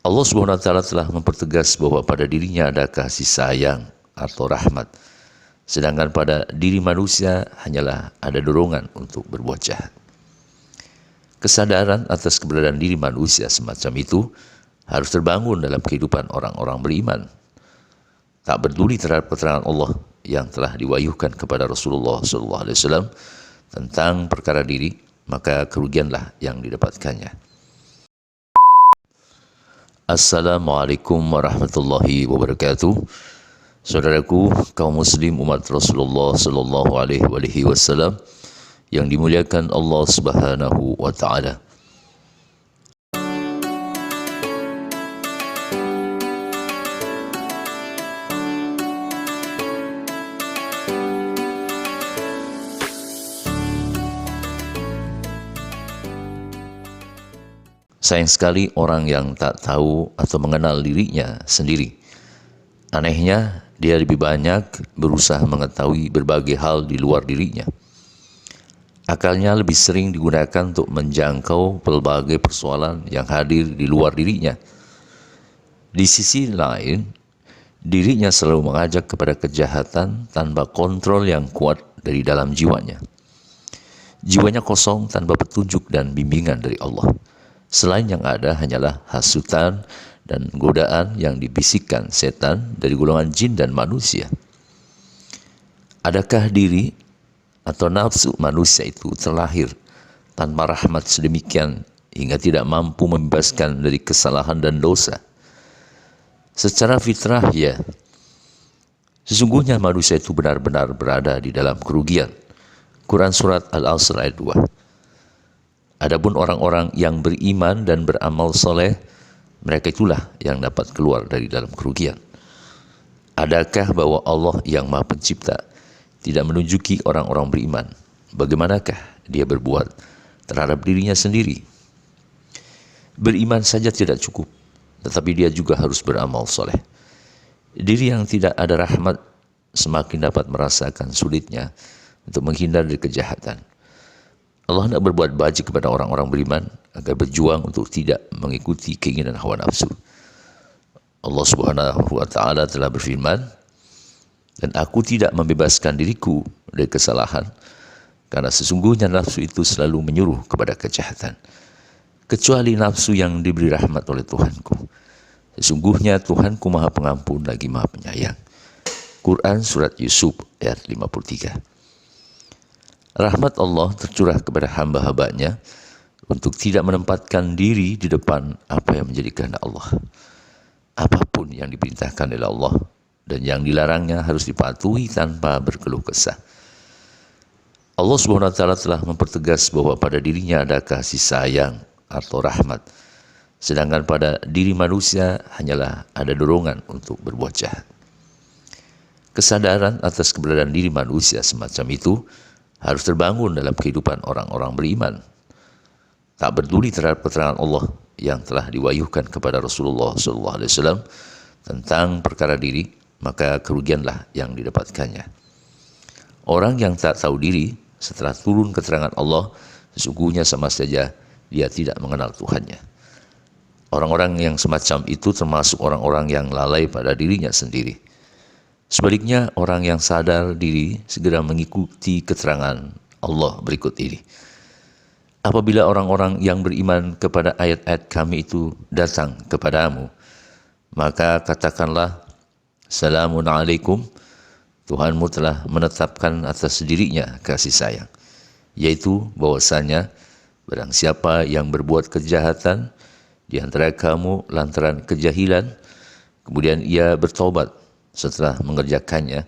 Allah Subhanahu wa taala telah mempertegas bahwa pada dirinya ada kasih sayang atau rahmat, sedangkan pada diri manusia hanyalah ada dorongan untuk berbuat jahat. Kesadaran atas keberadaan diri manusia semacam itu harus terbangun dalam kehidupan orang-orang beriman. Tak peduli terhadap keterangan Allah yang telah diwahyukan kepada Rasulullah SAW tentang perkara diri, maka kerugianlah yang didapatkannya. Assalamualaikum warahmatullahi wabarakatuh. Saudaraku, kaum muslim umat Rasulullah SAW yang dimuliakan Allah Subhanahu wa taala. Sayang sekali orang yang tak tahu atau mengenal dirinya sendiri. Anehnya, dia lebih banyak berusaha mengetahui berbagai hal di luar dirinya. Akalnya lebih sering digunakan untuk menjangkau berbagai persoalan yang hadir di luar dirinya. Di sisi lain, dirinya selalu mengajak kepada kejahatan tanpa kontrol yang kuat dari dalam jiwanya. Jiwanya kosong tanpa petunjuk dan bimbingan dari Allah. Selain yang ada hanyalah hasutan dan godaan yang dibisikkan setan dari golongan jin dan manusia. Adakah diri atau nafsu manusia itu terlahir tanpa rahmat sedemikian hingga tidak mampu membebaskan dari kesalahan dan dosa? Secara fitrah ya, sesungguhnya manusia itu benar-benar berada di dalam kerugian. Quran Surat Al-Asr ayat 2. Adapun orang-orang yang beriman dan beramal soleh, mereka itulah yang dapat keluar dari dalam kerugian. Adakah bahwa Allah yang Maha Pencipta tidak menunjuki orang-orang beriman bagaimanakah dia berbuat terhadap dirinya sendiri? Beriman saja tidak cukup, tetapi dia juga harus beramal soleh. Diri yang tidak ada rahmat semakin dapat merasakan sulitnya untuk menghindar dari kejahatan. Allah hendak berbuat baik kepada orang-orang beriman agar berjuang untuk tidak mengikuti keinginan hawa nafsu. Allah Subhanahu wa taala telah berfirman, "Dan aku tidak membebaskan diriku dari kesalahan, karena sesungguhnya nafsu itu selalu menyuruh kepada kejahatan, kecuali nafsu yang diberi rahmat oleh Tuhanku. Sesungguhnya Tuhanku Maha Pengampun lagi Maha Penyayang." Quran Surat Yusuf ayat 53. Rahmat Allah tercurah kepada hamba-hambanya untuk tidak menempatkan diri di depan apa yang menjadi kehendak Allah. Apapun yang diperintahkan oleh Allah dan yang dilarangnya harus dipatuhi tanpa berkeluh kesah. Allah Subhanahu wa taala telah mempertegas bahwa pada dirinya ada kasih sayang atau rahmat, sedangkan pada diri manusia hanyalah ada dorongan untuk berbuat jahat. Kesadaran atas keberadaan diri manusia semacam itu harus terbangun dalam kehidupan orang-orang beriman. Tak peduli terhadap keterangan Allah yang telah diwahyukan kepada Rasulullah SAW tentang perkara diri, maka kerugianlah yang didapatkannya. Orang yang tak tahu diri setelah turun keterangan Allah, sesungguhnya sama saja dia tidak mengenal Tuhannya. Orang-orang yang semacam itu termasuk orang-orang yang lalai pada dirinya sendiri. Sebaliknya, orang yang sadar diri segera mengikuti keterangan Allah berikut ini. Apabila orang-orang yang beriman kepada ayat-ayat kami itu datang kepadamu, maka katakanlah, Salamun alaikum, Tuhanmu telah menetapkan atas dirinya kasih sayang, yaitu bahwasanya barang siapa yang berbuat kejahatan di antara kamu lantaran kejahilan, kemudian ia bertobat setelah mengerjakannya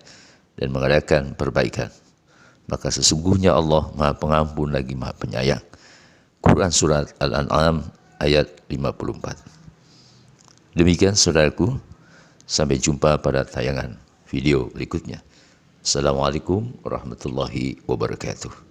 dan mengadakan perbaikan, maka sesungguhnya Allah Maha Pengampun lagi Maha Penyayang. Quran Surat Al-An'am ayat 54. Demikian saudaraku, sampai jumpa pada tayangan video berikutnya. Assalamualaikum warahmatullahi wabarakatuh.